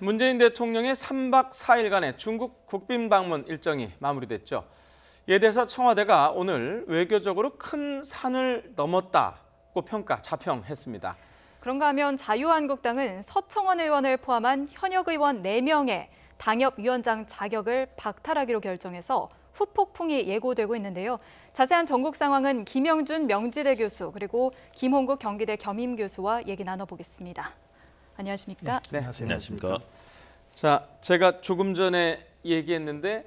문재인 대통령의 3박 4일간의 중국 국빈 방문 일정이 마무리됐죠. 이에 대해서 청와대가 오늘 외교적으로 큰 산을 넘었다고 자평했습니다. 그런가 하면 자유한국당은 서청원 의원을 포함한 현역 의원 4명의 당협위원장 자격을 박탈하기로 결정해서 후폭풍이 예고되고 있는데요. 자세한 전국 상황은 김영준 명지대 교수 그리고 김홍국 경기대 겸임교수와 얘기 나눠보겠습니다. 안녕하십니까? 네, 안녕하십니까? 자, 제가 조금 전에 얘기했는데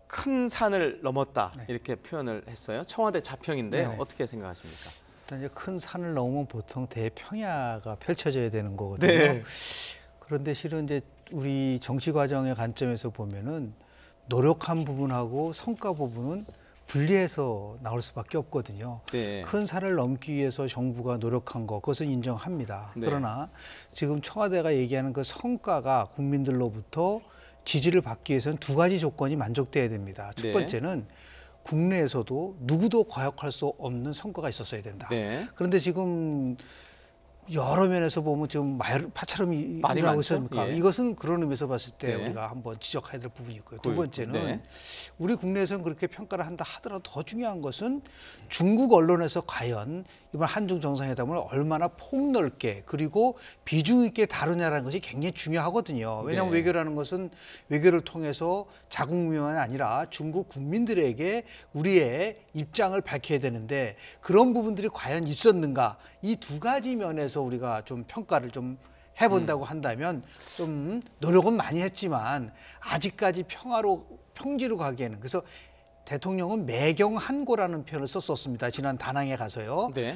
큰 산을 넘었다 이렇게 표현을 했어요. 청와대 자평인데요. 네네. 어떻게 생각하십니까? 일단 이제 큰 산을 넘으면 보통 대평야가 펼쳐져야 되는 거거든요. 네. 그런데 실은 이제 우리 정치 과정의 관점에서 보면은 노력한 부분하고 성과 부분은 분리해서 나올 수밖에 없거든요. 네. 큰 산을 넘기 위해서 정부가 노력한 거 그것은 인정합니다. 네. 그러나 지금 청와대가 얘기하는 그 성과가 국민들로부터 지지를 받기 위해서는 2가지 조건이 만족돼야 됩니다. 첫 네. 번째는 국내에서도 누구도 과역할 수 없는 성과가 있었어야 된다. 네. 그런데 지금 여러 면에서 보면 지금 파처럼 많이 일하고 많죠? 있습니까? 예. 이것은 그런 의미에서 봤을 때 네. 우리가 한번 지적해야 될 부분이 있고요. 두 번째는 네. 우리 국내에서는 그렇게 평가를 한다 하더라도 더 중요한 것은 중국 언론에서 과연 이번 한중 정상회담을 얼마나 폭넓게 그리고 비중 있게 다루냐라는 것이 굉장히 중요하거든요. 왜냐하면 네. 외교라는 것은 외교를 통해서 자국민만이 아니라 중국 국민들에게 우리의 입장을 밝혀야 되는데 그런 부분들이 과연 있었는가? 이 2가지 면에서 우리가 좀 평가를 좀 해본다고 한다면 좀 노력은 많이 했지만 아직까지 평지로 가기에는 그래서 대통령은 매경한고라는 표현을 썼었습니다. 지난 다낭에 가서요. 네.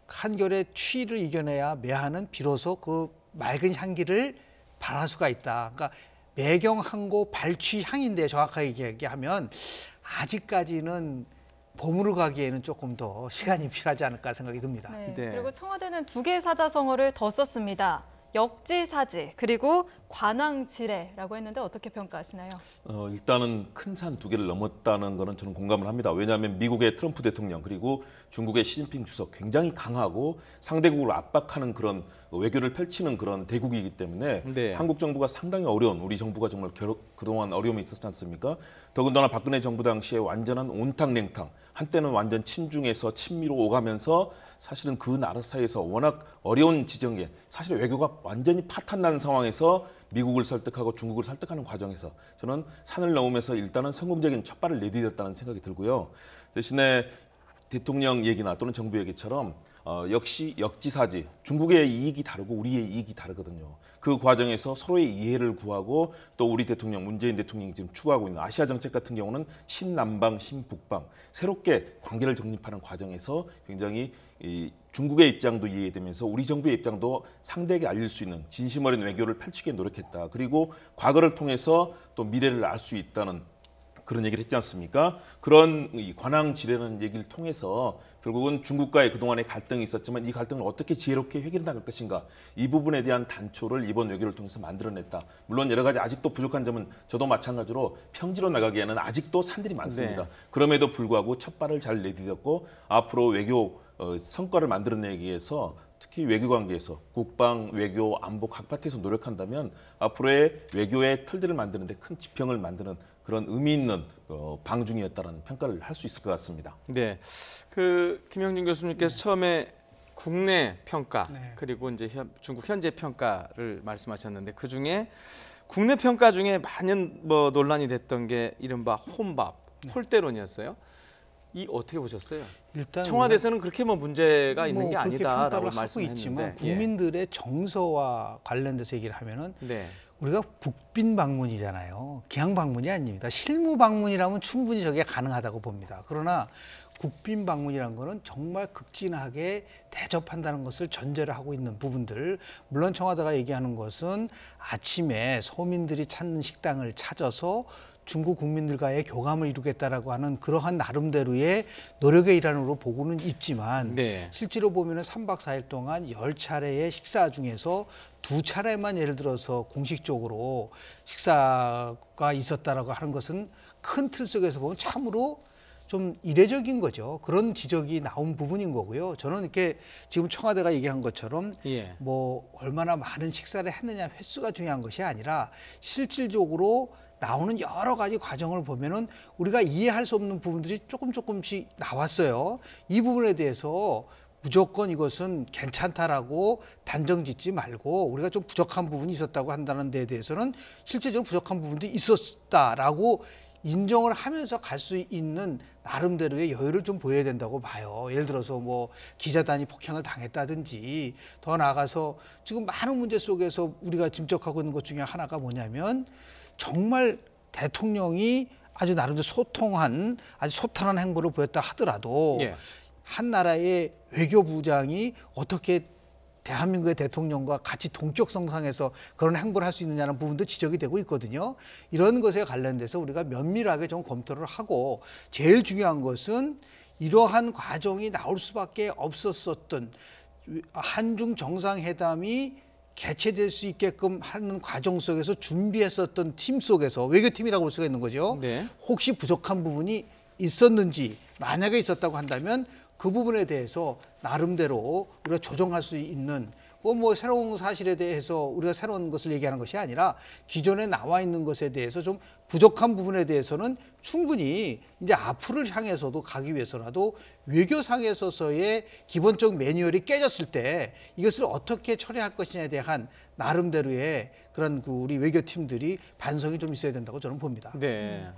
한결의 추위를 이겨내야 매화는 비로소 그 맑은 향기를 발할 수가 있다. 그러니까 매경한고 발취향인데 정확하게 얘기하면 아직까지는 봄으로 가기에는 조금 더 시간이 필요하지 않을까 생각이 듭니다. 네. 네. 그리고 청와대는 2개의 사자성어를 더 썼습니다. 역지사지 그리고 관왕지례라고 했는데 어떻게 평가하시나요? 일단은 큰 산 2개를 넘었다는 거는 저는 공감을 합니다. 왜냐하면 미국의 트럼프 대통령 그리고 중국의 시진핑 주석 굉장히 강하고 상대국을 압박하는 그런 외교를 펼치는 그런 대국이기 때문에 네. 한국 정부가 상당히 어려운 우리 정부가 정말 그동안 어려움이 있었지 않습니까? 더군다나 박근혜 정부 당시에 완전한 온탕냉탕 한때는 완전 친중에서 친미로 오가면서 사실은 그 나라 사이에서 워낙 어려운 지정에 사실 외교가 완전히 파탄난 상황에서 미국을 설득하고 중국을 설득하는 과정에서 저는 산을 넘으면서 일단은 성공적인 첫발을 내디뎠다는 생각이 들고요. 대신에 대통령 얘기나 또는 정부 얘기처럼 역시 역지사지 중국의 이익이 다르고 우리의 이익이 다르거든요. 그 과정에서 서로의 이해를 구하고 또 우리 대통령 문재인 대통령이 지금 추구하고 있는 아시아 정책 같은 경우는 신남방 신북방 새롭게 관계를 정립하는 과정에서 굉장히 중국의 입장도 이해되면서 우리 정부의 입장도 상대에게 알릴 수 있는 진심 어린 외교를 펼치기 노력했다. 그리고 과거를 통해서 또 미래를 알 수 있다는 그런 얘기를 했지 않습니까? 그런 이 관왕지례라는 얘기를 통해서 결국은 중국과의 그동안의 갈등이 있었지만 이 갈등을 어떻게 지혜롭게 해결해 나갈 것인가 이 부분에 대한 단초를 이번 외교를 통해서 만들어냈다. 물론 여러 가지 아직도 부족한 점은 저도 마찬가지로 평지로 나가기에는 아직도 산들이 많습니다. 네. 그럼에도 불구하고 첫발을 잘 내디뎠고 앞으로 외교 성과를 만들어내기 위해서 특히 외교 관계에서 국방, 외교, 안보 각 파트에서 노력한다면 앞으로의 외교의 틀들을 만드는 데 큰 지평을 만드는 그런 의미 있는 방중이었다라는 평가를 할 수 있을 것 같습니다. 네. 김영준 교수님께서 처음에 국내 평가 네. 그리고 이제 중국 현재 평가를 말씀하셨는데 그 중에 국내 평가 중에 많은 논란이 됐던 게 이른바 혼밥, 홀대론이었어요. 이 어떻게 보셨어요? 일단 청와대에서는 그렇게 문제가 있는 게 그렇게 아니다라고 평가를 하고 말씀했는데 있지만 국민들의 정서와 관련돼서 얘기를 하면은 네. 우리가 국빈 방문이잖아요. 기항 방문이 아닙니다. 실무 방문이라면 충분히 저게 가능하다고 봅니다. 그러나 국빈 방문이라는 거는 정말 극진하게 대접한다는 것을 전제를 하고 있는 부분들. 물론 청와대가 얘기하는 것은 아침에 서민들이 찾는 식당을 찾아서 중국 국민들과의 교감을 이루겠다라고 하는 그러한 나름대로의 노력의 일환으로 보고는 있지만 네. 실제로 보면은 3박 4일 동안 10차례의 식사 중에서 2차례만 예를 들어서 공식적으로 식사가 있었다라고 하는 것은 큰 틀 속에서 보면 참으로 좀 이례적인 거죠. 그런 지적이 나온 부분인 거고요. 저는 이렇게 지금 청와대가 얘기한 것처럼 예. 뭐 얼마나 많은 식사를 했느냐 횟수가 중요한 것이 아니라 실질적으로 나오는 여러 가지 과정을 보면은 우리가 이해할 수 없는 부분들이 조금씩 나왔어요. 이 부분에 대해서 무조건 이것은 괜찮다라고 단정 짓지 말고 우리가 좀 부족한 부분이 있었다고 한다는 데에 대해서는 실제적으로 부족한 부분도 있었다라고 인정을 하면서 갈 수 있는 나름대로의 여유를 좀 보여야 된다고 봐요. 예를 들어서 뭐 기자단이 폭행을 당했다든지 더 나아가서 지금 많은 문제 속에서 우리가 짐작하고 있는 것 중에 하나가 뭐냐면 정말 대통령이 아주 나름대로 소통한 아주 소탈한 행보를 보였다 하더라도 예. 한 나라의 외교부장이 어떻게 대한민국의 대통령과 같이 동격 성상에서 그런 행보를 할 수 있느냐는 부분도 지적이 되고 있거든요. 이런 것에 관련돼서 우리가 면밀하게 좀 검토를 하고 제일 중요한 것은 이러한 과정이 나올 수밖에 없었던 한중 정상회담이 개최될 수 있게끔 하는 과정 속에서 준비했었던 팀 속에서 외교팀이라고 볼 수가 있는 거죠. 네. 혹시 부족한 부분이 있었는지 만약에 있었다고 한다면 그 부분에 대해서 나름대로 우리가 조정할 수 있는 뭐 새로운 사실에 대해서 우리가 새로운 것을 얘기하는 것이 아니라 기존에 나와 있는 것에 대해서 좀 부족한 부분에 대해서는 충분히 이제 앞으로를 향해서도 가기 위해서라도 외교상에서의 기본적 매뉴얼이 깨졌을 때 이것을 어떻게 처리할 것이냐에 대한 나름대로의 그런 우리 외교팀들이 반성이 좀 있어야 된다고 저는 봅니다. 네.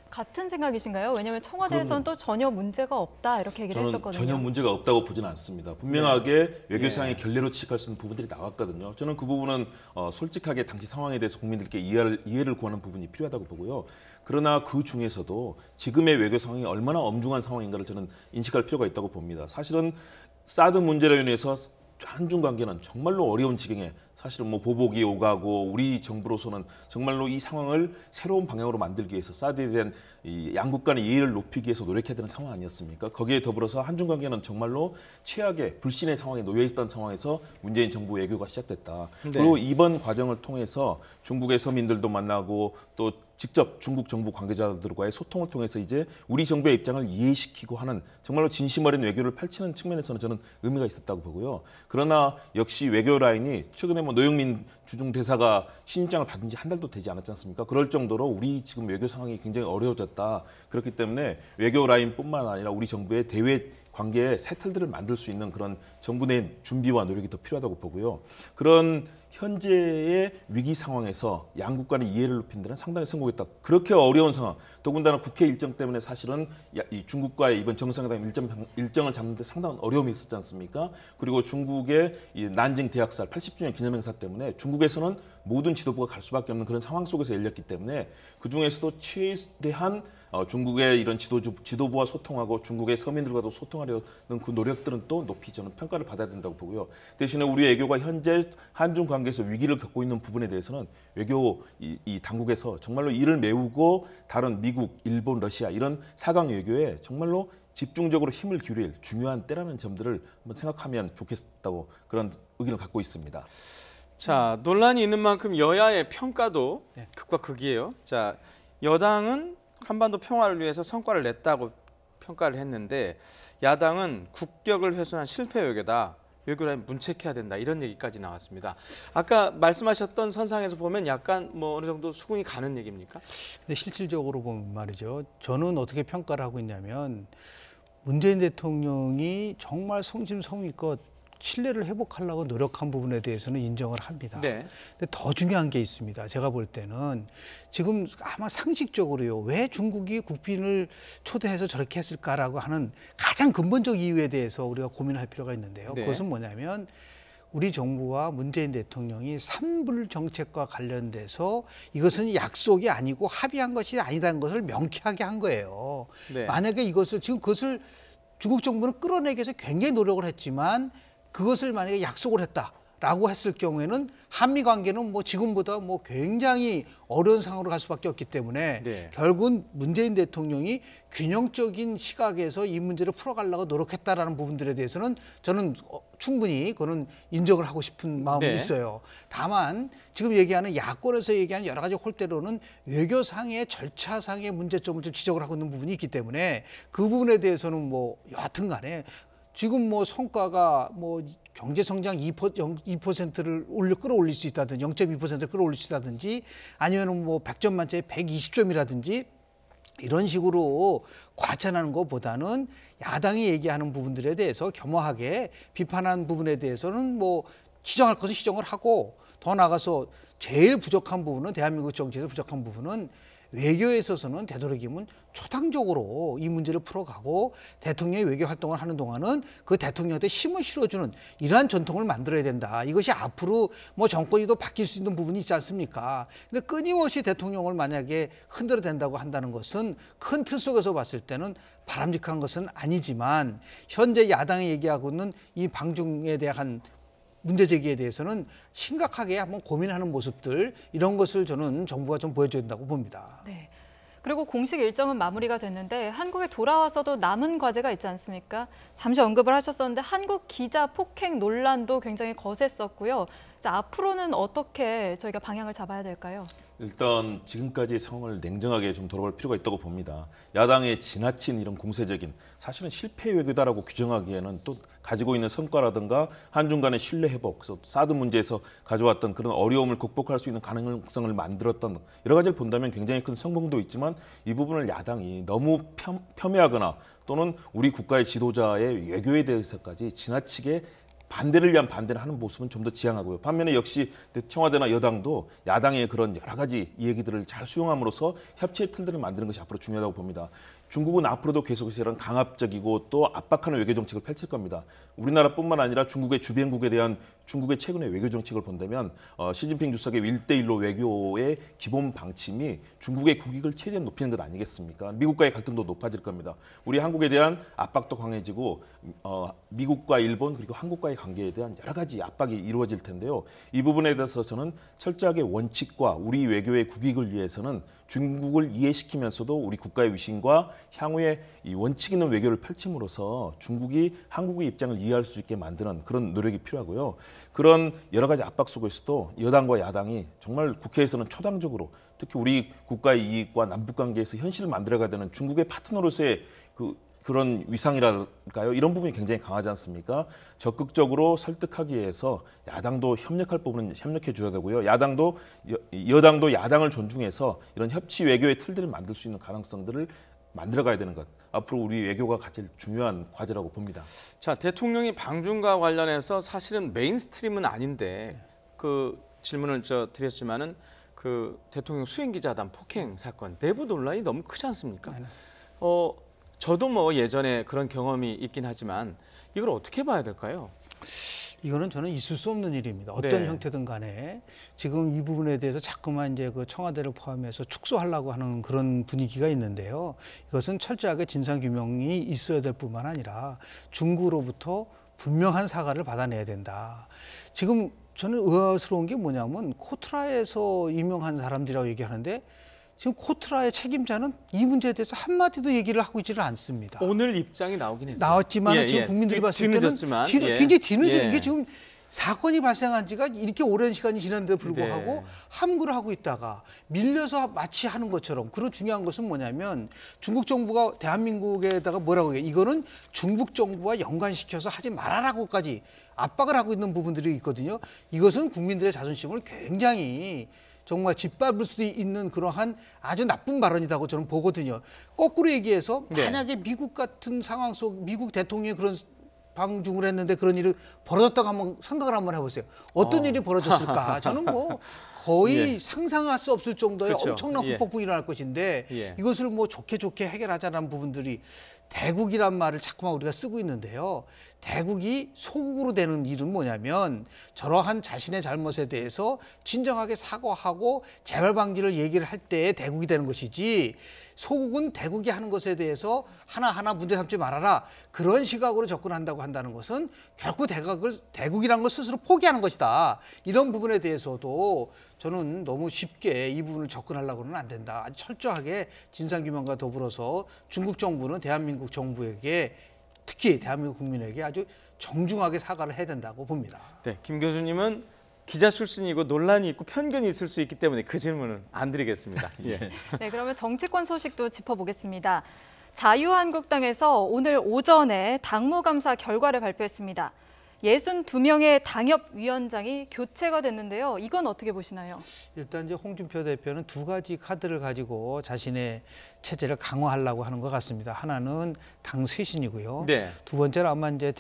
같은 생각이신가요? 왜냐하면 청와대에서는 또 전혀 문제가 없다 이렇게 얘기를 저는 했었거든요. 전혀 문제가 없다고 보지는 않습니다. 분명하게 외교상의 예. 결례로 취직할 수 있는 부분들이 나왔거든요. 저는 그 부분은 솔직하게 당시 상황에 대해서 국민들께 이해를 구하는 부분이 필요하다고 보고요. 그러나 그 중에서도 지금의 외교 상황이 얼마나 엄중한 상황인가를 저는 인식할 필요가 있다고 봅니다. 사실은 사드 문제로 인해서 한중 관계는 정말로 어려운 지경에 사실은 뭐 보복이 오가고 우리 정부로서는 정말로 이 상황을 새로운 방향으로 만들기 위해서 사드에 대한 이 양국 간의 이해를 높이기 위해서 노력해야 되는 상황 아니었습니까? 거기에 더불어서 한중 관계는 정말로 최악의 불신의 상황에 놓여 있던 상황에서 문재인 정부 외교가 시작됐다. 네. 그리고 이번 과정을 통해서 중국의 서민들도 만나고 또 직접 중국 정부 관계자들과의 소통을 통해서 이제 우리 정부의 입장을 이해시키고 하는 정말로 진심 어린 외교를 펼치는 측면에서는 저는 의미가 있었다고 보고요. 그러나 역시 외교 라인이 최근에 뭐 노영민 주중 대사가 신임장을 받은 지 한 달도 되지 않았지 않습니까? 그럴 정도로 우리 지금 외교 상황이 굉장히 어려워졌다. 그렇기 때문에 외교 라인뿐만 아니라 우리 정부의 대외 관계에 새 틀들을 만들 수 있는 그런 정부 내 준비와 노력이 더 필요하다고 보고요. 그런 현재의 위기 상황에서 양국 간의 이해를 높이는 데는 상당히 성공했다. 그렇게 어려운 상황, 더군다나 국회 일정 때문에 사실은 이 중국과의 이번 정상회담 일정을 잡는 데 상당한 어려움이 있었지 않습니까? 그리고 중국의 이 난징 대학살 80주년 기념행사 때문에 중국에서는 모든 지도부가 갈 수밖에 없는 그런 상황 속에서 열렸기 때문에 그중에서도 최대한 중국의 이런 지도부와 소통하고 중국의 서민들과도 소통하려는 그 노력들은 또 높이 저는 평가를 받아야 된다고 보고요. 대신에 우리 외교가 현재 한중 관계에서 위기를 겪고 있는 부분에 대해서는 외교 이 당국에서 정말로 이를 메우고 다른 미국, 일본, 러시아 이런 사강 외교에 정말로 집중적으로 힘을 기울일 중요한 때라는 점들을 한번 생각하면 좋겠다고 그런 의견을 갖고 있습니다. 자, 논란이 있는 만큼 여야의 평가도 네. 극과 극이에요. 자, 여당은 한반도 평화를 위해서 성과를 냈다고 평가를 했는데 야당은 국격을 훼손한 실패 외교다. 외교라인 문책해야 된다. 이런 얘기까지 나왔습니다. 아까 말씀하셨던 선상에서 보면 약간 뭐 어느 정도 수긍이 가는 얘기입니까? 근데 실질적으로 보면 말이죠. 저는 어떻게 평가를 하고 있냐면 문재인 대통령이 정말 성심성의껏 신뢰를 회복하려고 노력한 부분에 대해서는 인정을 합니다. 네. 근데 더 중요한 게 있습니다. 제가 볼 때는 지금 아마 상식적으로요. 왜 중국이 국빈을 초대해서 저렇게 했을까라고 하는 가장 근본적 이유에 대해서 우리가 고민할 필요가 있는데요. 네. 그것은 뭐냐면 우리 정부와 문재인 대통령이 산불 정책과 관련돼서 이것은 약속이 아니고 합의한 것이 아니다는 것을 명쾌하게 한 거예요. 네. 만약에 이것을 지금 그것을 중국 정부는 끌어내기 위해서 굉장히 노력을 했지만 그것을 만약에 약속을 했다. 라고 했을 경우에는 한미 관계는 뭐 지금보다 뭐 굉장히 어려운 상황으로 갈 수밖에 없기 때문에 네. 결국은 문재인 대통령이 균형적인 시각에서 이 문제를 풀어가려고 노력했다라는 부분들에 대해서는 저는 충분히 그거는 인정을 하고 싶은 마음이 네. 있어요. 다만 지금 얘기하는 야권에서 얘기하는 여러 가지 홀대로는 외교상의 절차상의 문제점을 좀 지적을 하고 있는 부분이 있기 때문에 그 부분에 대해서는 뭐 여하튼 간에 지금 뭐 성과가 뭐 경제 성장 2%를 끌어올릴 수 있다든지 0.2%를 끌어올릴 수 있다든지 아니면은 뭐 100점 만점에 120점이라든지 이런 식으로 과찬하는 것보다는 야당이 얘기하는 부분들에 대해서 겸허하게 비판한 부분에 대해서는 뭐 시정할 것은 시정을 하고 더 나아가서 제일 부족한 부분은 대한민국 정치에서 부족한 부분은 외교에 있어서는 되도록이면 초당적으로 이 문제를 풀어가고 대통령이 외교 활동을 하는 동안은 그 대통령한테 힘을 실어주는 이러한 전통을 만들어야 된다. 이것이 앞으로 뭐 정권이 더 바뀔 수 있는 부분이 있지 않습니까? 근데 끊임없이 대통령을 만약에 흔들어 댄다고 한다는 것은 큰 틀 속에서 봤을 때는 바람직한 것은 아니지만 현재 야당이 얘기하고 있는 이 방중에 대한 문제 제기에 대해서는 심각하게 한번 고민하는 모습들 이런 것을 저는 정부가 좀 보여줘야 된다고 봅니다. 네. 그리고 공식 일정은 마무리가 됐는데 한국에 돌아와서도 남은 과제가 있지 않습니까? 잠시 언급을 하셨었는데 한국 기자 폭행 논란도 굉장히 거셌었고요. 자, 앞으로는 어떻게 저희가 방향을 잡아야 될까요? 일단 지금까지의 상황을 냉정하게 좀 돌아볼 필요가 있다고 봅니다. 야당의 지나친 이런 공세적인 사실은 실패 외교다라고 규정하기에는 또 가지고 있는 성과라든가 한중 간의 신뢰 회복, 사드 문제에서 가져왔던 그런 어려움을 극복할 수 있는 가능성을 만들었던 여러 가지를 본다면 굉장히 큰 성공도 있지만 이 부분을 야당이 너무 폄훼하거나 또는 우리 국가의 지도자의 외교에 대해서까지 지나치게 반대를 위한 반대를 하는 모습은 좀 더 지향하고요. 반면에 역시 청와대나 여당도 야당의 그런 여러 가지 얘기들을 잘 수용함으로써 협치의 틀들을 만드는 것이 앞으로 중요하다고 봅니다. 중국은 앞으로도 계속해서 이런 강압적이고 또 압박하는 외교 정책을 펼칠 겁니다. 우리나라뿐만 아니라 중국의 주변국에 대한 중국의 최근의 외교 정책을 본다면 시진핑 주석의 1대1로 외교의 기본 방침이 중국의 국익을 최대한 높이는 것 아니겠습니까? 미국과의 갈등도 높아질 겁니다. 우리 한국에 대한 압박도 강해지고 미국과 일본 그리고 한국과의 관계에 대한 여러 가지 압박이 이루어질 텐데요. 이 부분에 대해서 저는 철저하게 원칙과 우리 외교의 국익을 위해서는 중국을 이해시키면서도 우리 국가의 위신과 향후에 이 원칙 있는 외교를 펼침으로써 중국이 한국의 입장을 이해할 수 있게 만드는 그런 노력이 필요하고요. 그런 여러 가지 압박 속에서도 여당과 야당이 정말 국회에서는 초당적으로 특히 우리 국가의 이익과 남북 관계에서 현실을 만들어가야 되는 중국의 파트너로서의 그런 위상이랄까요? 이런 부분이 굉장히 강하지 않습니까? 적극적으로 설득하기 위해서 야당도 협력할 부분은 협력해 줘야 되고요. 여당도 야당을 존중해서 이런 협치 외교의 틀들을 만들 수 있는 가능성들을 만들어가야 되는 것. 앞으로 우리 외교가 가장 중요한 과제라고 봅니다. 자, 대통령이 방중과 관련해서 사실은 메인스트림은 아닌데 그 질문을 드렸지만은 그 대통령 수행기자단 폭행 사건 내부 논란이 너무 크지 않습니까? 저도 뭐 예전에 그런 경험이 있긴 하지만 이걸 어떻게 봐야 될까요? 이거는 저는 있을 수 없는 일입니다. 어떤 네. 형태든 간에 지금 이 부분에 대해서 자꾸만 이제 그 청와대를 포함해서 축소하려고 하는 그런 분위기가 있는데요. 이것은 철저하게 진상 규명이 있어야 될 뿐만 아니라 중국으로부터 분명한 사과를 받아내야 된다. 지금 저는 의아스러운 게 뭐냐면 코트라에서 임명한 사람들이라고 얘기하는데 지금 코트라의 책임자는 이 문제에 대해서 한마디도 얘기를 하고 있지를 않습니다. 오늘 입장이 나오긴 했어요. 나왔지만 지금 국민들이 봤을 때는 굉장히 뒤늦어. 이게 지금 사건이 발생한 지가 이렇게 오랜 시간이 지났는데 불구하고 함구를 하고 있다가 밀려서 마치 하는 것처럼. 그리고 중요한 것은 뭐냐면 중국 정부가 대한민국에다가 뭐라고 해요? 이거는 중국 정부와 연관시켜서 하지 말아라고까지 압박을 하고 있는 부분들이 있거든요. 이것은 국민들의 자존심을 굉장히 정말 짓밟을 수 있는 그러한 아주 나쁜 발언이라고 저는 보거든요. 거꾸로 얘기해서 만약에 미국 같은 상황 속 미국 대통령이 그런 방중을 했는데 그런 일이 벌어졌다고 한번 생각을 한번 해보세요. 어떤 일이 벌어졌을까? 저는 뭐 거의 상상할 수 없을 정도의 그렇죠. 엄청난 후폭풍이 일어날 것인데 예. 이것을 뭐 좋게 해결하자는 부분들이 대국이란 말을 자꾸만 우리가 쓰고 있는데요. 대국이 소국으로 되는 일은 뭐냐면 저러한 자신의 잘못에 대해서 진정하게 사과하고 재발 방지를 얘기를 할 때에 대국이 되는 것이지, 소국은 대국이 하는 것에 대해서 하나하나 문제 삼지 말아라, 그런 시각으로 접근한다고 한다는 것은 결국 대국이라는 걸 스스로 포기하는 것이다. 이런 부분에 대해서도 저는 너무 쉽게 이 부분을 접근하려고는 안 된다. 아주 철저하게 진상규명과 더불어서 중국 정부는 대한민국 정부에게, 특히 대한민국 국민에게 아주 정중하게 사과를 해야 된다고 봅니다. 네, 김 교수님은 기자 출신이고 논란이 있고 편견이 있을 수 있기 때문에 그 질문은 안 드리겠습니다. 예. 네, 그러면 정치권 소식도 짚어보겠습니다. 자유한국당에서 오늘 오전에 당무감사 결과를 발표했습니다. 62명의 당협위원장이 교체가 됐는데요. 이건 어떻게 보시나요? 일단 이제 홍준표 대표는 두 가지 카드를 가지고 자신의 체제를 강화하려고 하는 것 같습니다. 하나는 당 쇄신이고요. 네. 두 번째는 아마 이제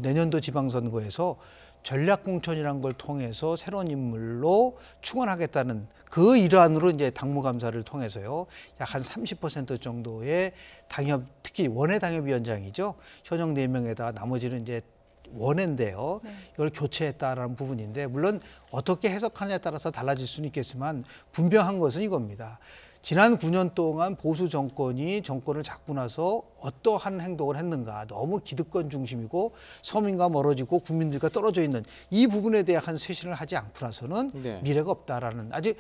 내년도 지방선거에서 전략공천이라는 걸 통해서 새로운 인물로 충원하겠다는 그 일환으로 이제 당무감사를 통해서요, 약 한 30% 정도의 당협, 특히 원외 당협위원장이죠, 현역 4명에다 나머지는 이제 원회인데요. 네. 이걸 교체했다라는 부분인데, 물론 어떻게 해석하느냐에 따라서 달라질 수는 있겠지만 분명한 것은 이겁니다. 지난 9년 동안 보수 정권이 정권을 잡고 나서 어떠한 행동을 했는가, 너무 기득권 중심이고 서민과 멀어지고 국민들과 떨어져 있는 이 부분에 대한 쇄신을 하지 않고 나서는 네. 미래가 없다라는, 아주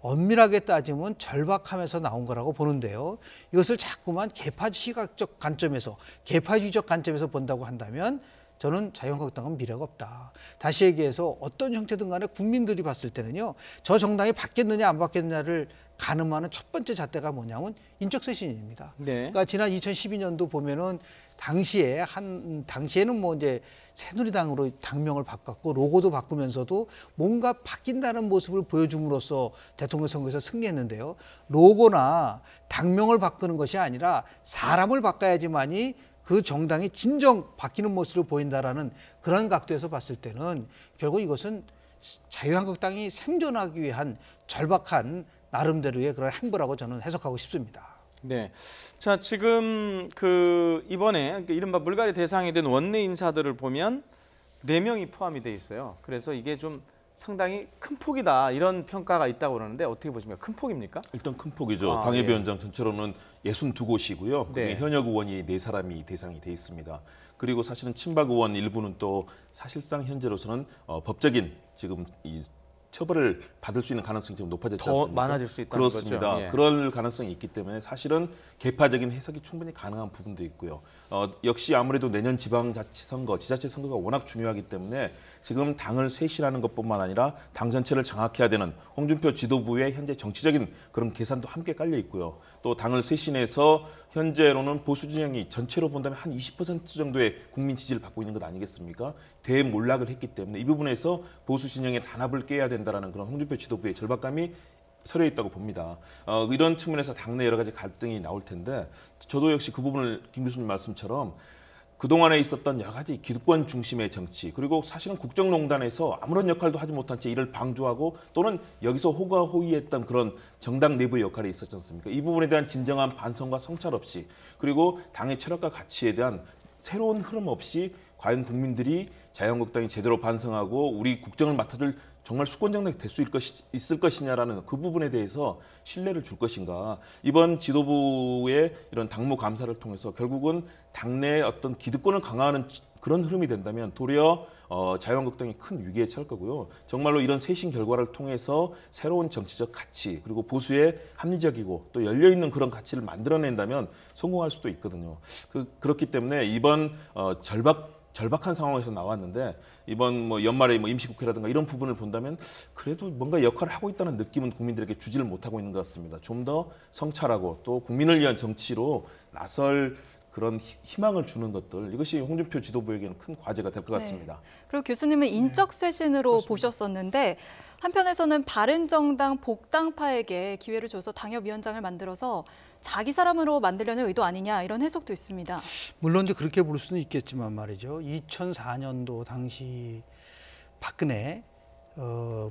엄밀하게 따지면 절박함에서 나온 거라고 보는데요. 이것을 자꾸만 계파 시각적 관점에서, 계파주의적 관점에서 본다고 한다면 저는 자유한국당은 미래가 없다. 다시 얘기해서 어떤 형태든 간에 국민들이 봤을 때는요, 저 정당이 바뀌었느냐 안 바뀌었느냐를 가늠하는 첫 번째 잣대가 뭐냐면 인적 쇄신입니다. 네. 그러니까 지난 2012년도 보면은 당시에는 뭐 이제 새누리당으로 당명을 바꿨고 로고도 바꾸면서도 뭔가 바뀐다는 모습을 보여줌으로써 대통령 선거에서 승리했는데요. 로고나 당명을 바꾸는 것이 아니라 사람을 바꿔야지만이 그 정당이 진정 바뀌는 모습을 보인다라는 그런 각도에서 봤을 때는 결국 이것은 자유한국당이 생존하기 위한 절박한 나름대로의 그런 행보라고 저는 해석하고 싶습니다. 네. 자, 지금 이번에 이른바 물갈이 대상이 된 원내 인사들을 보면 4명이 포함이 돼 있어요. 그래서 이게 좀 상당히 큰 폭이다, 이런 평가가 있다고 그러는데 어떻게 보십니까? 큰 폭입니까? 일단 큰 폭이죠. 아, 당협위원장 전체로는 62곳이고요. 그중에 네. 현역 의원이 4사람이 대상이 돼 있습니다. 그리고 사실은 친박 의원 일부는 또 사실상 현재로서는 법적인 지금 이 처벌을 받을 수 있는 가능성이 좀 높아졌지 더 않습니까? 많아질 수 있다는 그렇습니다. 거죠. 예. 그럴 가능성이 있기 때문에 사실은 개파적인 해석이 충분히 가능한 부분도 있고요. 역시 아무래도 내년 지방자치선거, 지자체 선거가 워낙 중요하기 때문에 지금 당을 쇄신하는 것뿐만 아니라 당 전체를 장악해야 되는 홍준표 지도부의 현재 정치적인 그런 계산도 함께 깔려 있고요. 또 당을 쇄신해서 현재로는 보수 진영이 전체로 본다면 한 20% 정도의 국민 지지를 받고 있는 것 아니겠습니까? 대몰락을 했기 때문에 이 부분에서 보수 진영의 단합을 깨야 된다라는 그런 홍준표 지도부의 절박감이 서려 있다고 봅니다. 이런 측면에서 당내 여러 가지 갈등이 나올 텐데 저도 역시 그 부분을 김 교수님 말씀처럼 그동안에 있었던 여러 가지 기득권 중심의 정치, 그리고 사실은 국정농단에서 아무런 역할도 하지 못한 채 이를 방조하고 또는 여기서 호가호위했던 그런 정당 내부의 역할이 있었지 않습니까? 이 부분에 대한 진정한 반성과 성찰 없이, 그리고 당의 철학과 가치에 대한 새로운 흐름 없이 과연 국민들이 자유한국당이 제대로 반성하고 우리 국정을 맡아줄 정말 수권정당이 될 수 있을 것이냐라는 그 부분에 대해서 신뢰를 줄 것인가. 이번 지도부의 이런 당무 감사를 통해서 결국은 당내의 어떤 기득권을 강화하는 그런 흐름이 된다면 도리어 자유한국당이 큰 위기에 처할 거고요. 정말로 이런 쇄신 결과를 통해서 새로운 정치적 가치, 그리고 보수의 합리적이고 또 열려있는 그런 가치를 만들어낸다면 성공할 수도 있거든요. 그렇기 때문에 이번 절박한 상황에서 나왔는데 이번 연말에 임시국회라든가 이런 부분을 본다면 그래도 뭔가 역할을 하고 있다는 느낌은 국민들에게 주지를 못하고 있는 것 같습니다. 좀 더 성찰하고 또 국민을 위한 정치로 나설 그런 희망을 주는 것들, 이것이 홍준표 지도부에게는 큰 과제가 될 것 같습니다. 그리고 교수님은 인적 쇄신으로 보셨었는데 한편에서는 바른정당 복당파에게 기회를 줘서 당협위원장을 만들어서 자기 사람으로 만들려는 의도 아니냐, 이런 해석도 있습니다. 물론 이제 그렇게 볼 수는 있겠지만 말이죠. 2004년도 당시 박근혜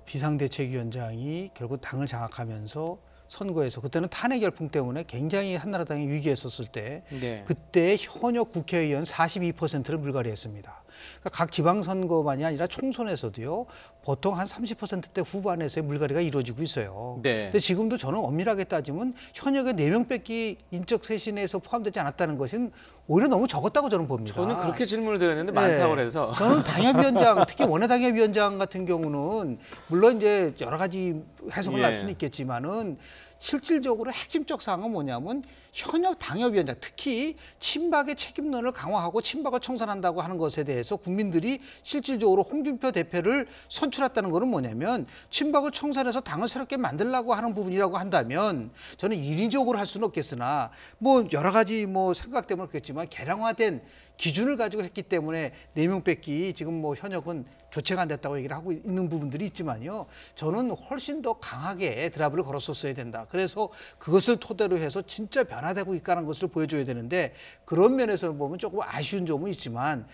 비상대책위원장이 결국 당을 장악하면서 선거에서 그때는 탄핵 열풍 때문에 굉장히 한나라당이 위기했었을 때 네. 그때 현역 국회의원 42%를 물갈이했습니다. 그러니까 각 지방선거만이 아니라 총선에서도요. 보통 한 30%대 후반에서의 물갈이가 이루어지고 있어요. 네. 근데 지금도 저는 엄밀하게 따지면 현역의 4명 뺏기 인적 쇄신에서 포함되지 않았다는 것은 오히려 너무 적었다고 저는 봅니다. 저는 그렇게 질문을 드렸는데 네. 많다고 그래서. 저는 당협위원장, 특히 원내당협위원장 같은 경우는 물론 이제 여러 가지 해석을 예. 할 수는 있겠지만은 실질적으로 핵심적 사항은 뭐냐면 현역 당협위원장, 특히 친박의 책임론을 강화하고 친박을 청산한다고 하는 것에 대해서 국민들이 실질적으로 홍준표 대표를 선출했다는 것은 뭐냐면 친박을 청산해서 당을 새롭게 만들려고 하는 부분이라고 한다면 저는 인위적으로 할 수는 없겠으나 뭐 여러 가지 뭐 생각 때문에 그렇겠지만 개량화된 기준을 가지고 했기 때문에 4명 뺏기 지금 뭐 현역은 교체가 안 됐다고 얘기를 하고 있는 부분들이 있지만요. 저는 훨씬 더 강하게 드라이브를 걸었었어야 된다. 그래서 그것을 토대로 해서 진짜 변화되고 있다는 것을 보여줘야 되는데 그런 면에서 보면 조금 아쉬운 점은 있지만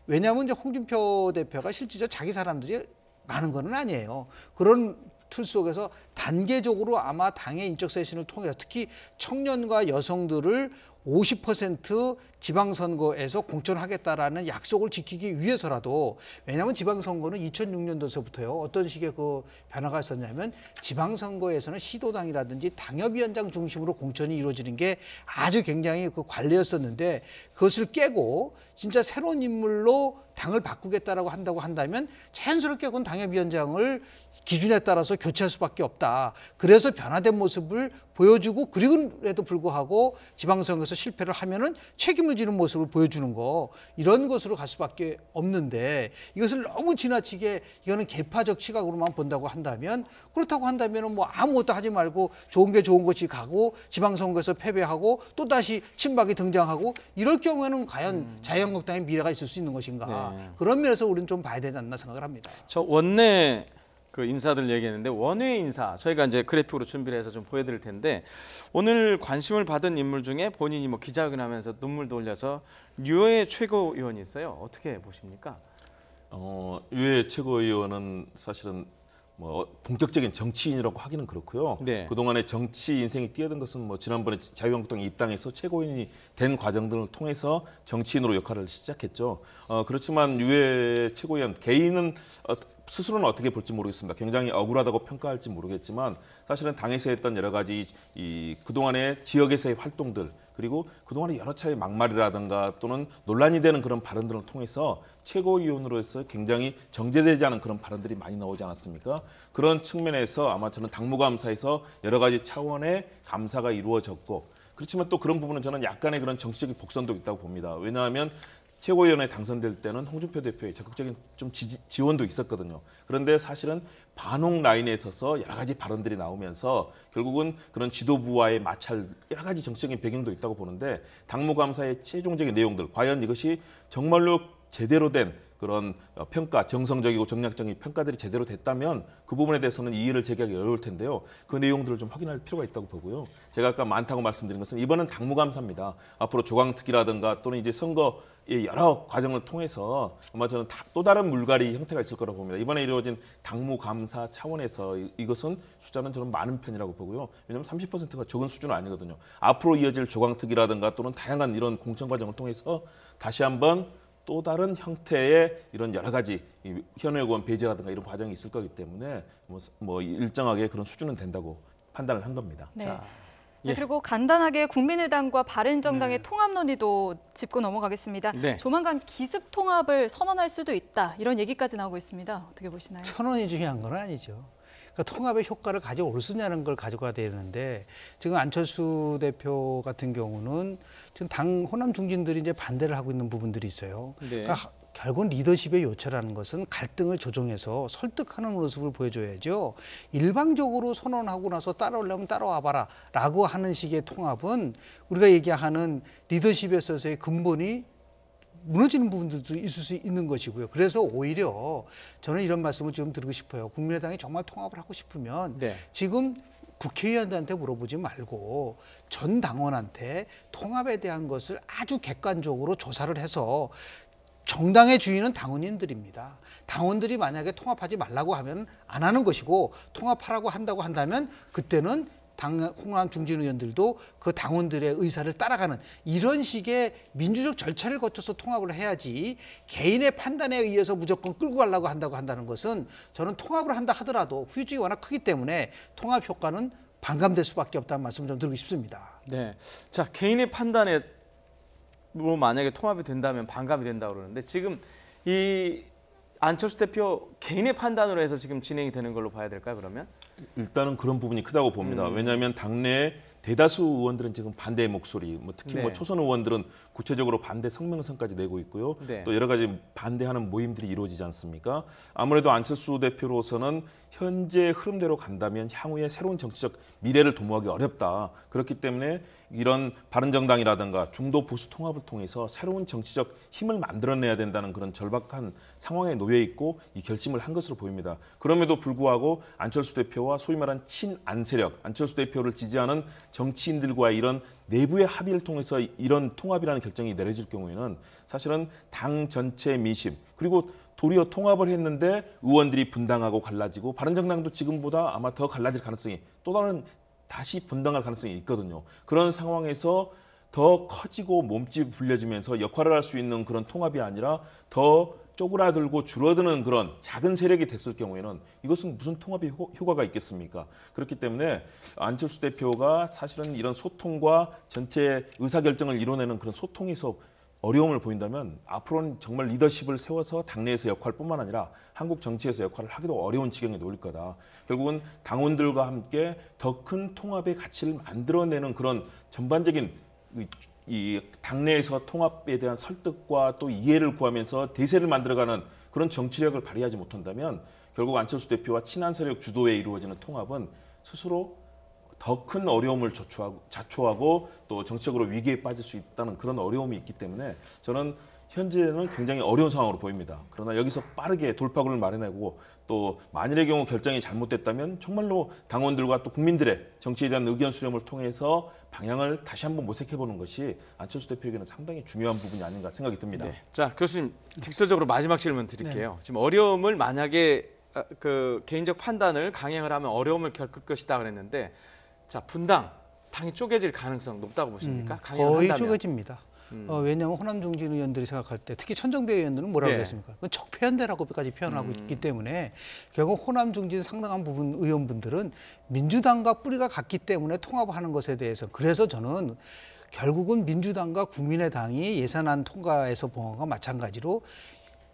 왜냐하면 이제 홍준표 대표가 실질적으로 자기 사람들이 많은 건 아니에요. 그런 틀 속에서 단계적으로 아마 당의 인적 쇄신을 통해서 특히 청년과 여성들을 50% 지방선거에서 공천하겠다라는 약속을 지키기 위해서라도 왜냐하면 지방선거는 2006년도서부터요 어떤 식의 그 변화가 있었냐면 지방선거에서는 시도당이라든지 당협위원장 중심으로 공천이 이루어지는 게 아주 굉장히 그 관례였었는데 그것을 깨고 진짜 새로운 인물로 당을 바꾸겠다라고 한다고 한다면 자연스럽게 그건 당협위원장을 기준에 따라서 교체할 수밖에 없다. 그래서 변화된 모습을 보여주고 그래도 불구하고 지방선거에서 실패를 하면은 책임을 지는 모습을 보여주는 거 이런 것으로 갈 수밖에 없는데 이것을 너무 지나치게 이거는 계파적 시각으로만 본다고 한다면 그렇다고 한다면은 뭐 아무것도 하지 말고 좋은 게 좋은 것이 가고 지방선거에서 패배하고 또 다시 친박이 등장하고 이럴 경우에는 과연 자유한국당의 미래가 있을 수 있는 것인가 네. 그런 면에서 우리는 좀 봐야 되지 않나 생각을 합니다. 저 원내 그 인사들 얘기했는데 원외 인사 저희가 이제 그래픽으로 준비를 해서 좀 보여드릴 텐데 오늘 관심을 받은 인물 중에 본인이 뭐 기자회견하면서 눈물도 흘려서 유해 최고위원이 있어요. 어떻게 보십니까? 유해 최고위원은 사실은 뭐 본격적인 정치인이라고 하기는 그렇고요. 네. 그동안의 정치 인생이 뛰어든 것은 뭐 지난번에 자유한국당 입당해서 최고위원이 된 과정 등을 통해서 정치인으로 역할을 시작했죠. 그렇지만 유해 최고위원 개인은 스스로는 어떻게 볼지 모르겠습니다. 굉장히 억울하다고 평가할지 모르겠지만 사실은 당에서 했던 여러 가지 이 그동안의 지역에서의 활동들 그리고 그동안의 여러 차례 막말이라든가 또는 논란이 되는 그런 발언들을 통해서 최고위원으로서 굉장히 정제되지 않은 그런 발언들이 많이 나오지 않았습니까? 그런 측면에서 아마 저는 당무감사에서 여러 가지 차원의 감사가 이루어졌고 그렇지만 또 그런 부분은 저는 약간의 그런 정치적인 복선도 있다고 봅니다. 왜냐하면 최고위원에 당선될 때는 홍준표 대표의 적극적인 좀 지원도 있었거든요. 그런데 사실은 반홍 라인에 있어서 여러 가지 발언들이 나오면서 결국은 그런 지도부와의 마찰 여러 가지 정치적인 배경도 있다고 보는데 당무감사의 최종적인 내용들 과연 이것이 정말로 제대로 된 그런 평가, 정성적이고 정략적인 평가들이 제대로 됐다면 그 부분에 대해서는 이의를 제기하기 어려울 텐데요. 그 내용들을 좀 확인할 필요가 있다고 보고요. 제가 아까 많다고 말씀드린 것은 이번은 당무감사입니다. 앞으로 조강특위라든가 또는 이제 선거의 여러 과정을 통해서 아마 저는 또 다른 물갈이 형태가 있을 거라고 봅니다. 이번에 이루어진 당무감사 차원에서 이것은 숫자는 저는 많은 편이라고 보고요. 왜냐하면 30%가 적은 수준은 아니거든요. 앞으로 이어질 조강특위라든가 또는 다양한 이런 공천 과정을 통해서 다시 한번 또 다른 형태의 이런 여러 가지 현역 의원 배제라든가 이런 과정이 있을 거기 때문에 뭐 일정하게 그런 수준은 된다고 판단을 한 겁니다. 네. 자, 네, 예. 그리고 간단하게 국민의당과 바른정당의 통합 논의도 짚고 넘어가겠습니다. 네. 조만간 기습 통합을 선언할 수도 있다. 이런 얘기까지 나오고 있습니다. 어떻게 보시나요? 천원이 중요한 건 아니죠. 그러니까 통합의 효과를 가져올 수 있냐는 걸 가져가야 되는데 지금 안철수 대표 같은 경우는 지금 당 호남 중진들이 이제 반대를 하고 있는 부분들이 있어요. 네. 그러니까 결국은 리더십의 요체라는 것은 갈등을 조정해서 설득하는 모습을 보여줘야죠. 일방적으로 선언하고 나서 따라오려면 따라와봐라 라고 하는 식의 통합은 우리가 얘기하는 리더십에 있어서의 근본이 무너지는 부분들도 있을 수 있는 것이고요. 그래서 오히려 저는 이런 말씀을 좀 드리고 싶어요. 국민의당이 정말 통합을 하고 싶으면 네. 지금 국회의원들한테 물어보지 말고 전 당원한테 통합에 대한 것을 아주 객관적으로 조사를 해서 정당의 주인은 당원인들입니다. 당원들이 만약에 통합하지 말라고 하면 안 하는 것이고 통합하라고 한다고 한다면 그때는 호남 중진 의원들도 그 당원들의 의사를 따라가는 이런 식의 민주적 절차를 거쳐서 통합을 해야지 개인의 판단에 의해서 무조건 끌고 가려고 한다는 것은 저는 통합을 한다 하더라도 후유증이 워낙 크기 때문에 통합 효과는 반감될 수밖에 없다는 말씀을 좀 드리고 싶습니다. 네. 자, 개인의 판단에 뭐 만약에 통합이 된다면 반감이 된다고 그러는데 지금 이 안철수 대표 개인의 판단으로 해서 지금 진행이 되는 걸로 봐야 될까요, 그러면? 일단은 그런 부분이 크다고 봅니다. 왜냐하면 당내 대다수 의원들은 지금 반대의 목소리, 뭐 특히 네. 뭐 초선 의원들은 구체적으로 반대 성명서까지 내고 있고요. 네. 또 여러 가지 반대하는 모임들이 이루어지지 않습니까? 아무래도 안철수 대표로서는 현재 흐름대로 간다면 향후에 새로운 정치적 미래를 도모하기 어렵다. 그렇기 때문에 이런 바른정당이라든가 중도 보수 통합을 통해서 새로운 정치적 힘을 만들어내야 된다는 그런 절박한 상황에 놓여 있고 이 결심을 한 것으로 보입니다. 그럼에도 불구하고 안철수 대표와 소위 말하는 친안 세력, 안철수 대표를 지지하는 정치인들과의 이런 내부의 합의를 통해서 이런 통합이라는 결정이 내려질 경우에는 사실은 당 전체의 민심 그리고 도리어 통합을 했는데 의원들이 분당하고 갈라지고 바른정당도 지금보다 아마 더 갈라질 가능성이 또 다른 다시 분당할 가능성이 있거든요. 그런 상황에서 더 커지고 몸집이 불려지면서 역할을 할 수 있는 그런 통합이 아니라 더 쪼그라들고 줄어드는 그런 작은 세력이 됐을 경우에는 이것은 무슨 통합의 효과가 있겠습니까? 그렇기 때문에 안철수 대표가 사실은 이런 소통과 전체 의사결정을 이뤄내는 그런 소통에서 어려움을 보인다면 앞으로는 정말 리더십을 세워서 당내에서 역할뿐만 아니라 한국 정치에서 역할을 하기도 어려운 지경에 놓일 거다. 결국은 당원들과 함께 더 큰 통합의 가치를 만들어내는 그런 전반적인 이 당내에서 통합에 대한 설득과 또 이해를 구하면서 대세를 만들어가는 그런 정치력을 발휘하지 못한다면 결국 안철수 대표와 친한 세력 주도에 이루어지는 통합은 스스로 더 큰 어려움을 자초하고 또 정치적으로 위기에 빠질 수 있다는 그런 어려움이 있기 때문에 저는 현재는 굉장히 어려운 상황으로 보입니다. 그러나 여기서 빠르게 돌파구를 마련하고 또 만일의 경우 결정이 잘못됐다면 정말로 당원들과 또 국민들의 정치에 대한 의견 수렴을 통해서 방향을 다시 한번 모색해보는 것이 안철수 대표에게는 상당히 중요한 부분이 아닌가 생각이 듭니다. 네. 자, 교수님 직설적으로 마지막 질문 드릴게요. 지금 어려움을 만약에 그 개인적 판단을 강행을 하면 어려움을 겪을 것이다 그랬는데 자, 분당 당이 쪼개질 가능성 높다고 보십니까? 강행을 거의 한다면. 쪼개집니다. 왜냐하면 호남 중진 의원들이 생각할 때 특히 천정배 의원들은 뭐라고 네. 했습니까? 그건 적폐연대라고까지 표현하고 있기 때문에 결국 호남 중진 상당한 부분 의원분들은 민주당과 뿌리가 같기 때문에 통합하는 것에 대해서 그래서 저는 결국은 민주당과 국민의당이 예산안 통과에서 본 것과 마찬가지로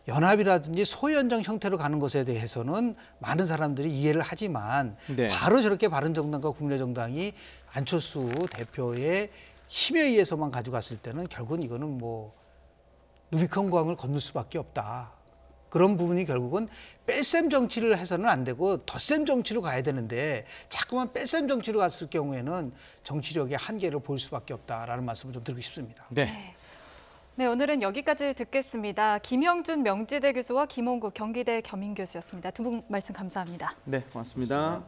연합이라든지 소연정 형태로 가는 것에 대해서는 많은 사람들이 이해를 하지만 네. 바로 저렇게 바른정당과 국민의정당이 안철수 대표의 힘에 의해서만 가져갔을 때는 결국은 이거는 뭐 루비콘 강을 건널 수밖에 없다. 그런 부분이 결국은 뺄셈 정치를 해서는 안 되고 덧셈 정치로 가야 되는데 자꾸만 뺄셈 정치로 갔을 경우에는 정치력의 한계를 볼 수밖에 없다라는 말씀을 좀 드리고 싶습니다. 네. 네, 오늘은 여기까지 듣겠습니다. 김영준 명지대 교수와 김홍국 경기대 겸임교수였습니다. 두 분 말씀 감사합니다. 네, 고맙습니다.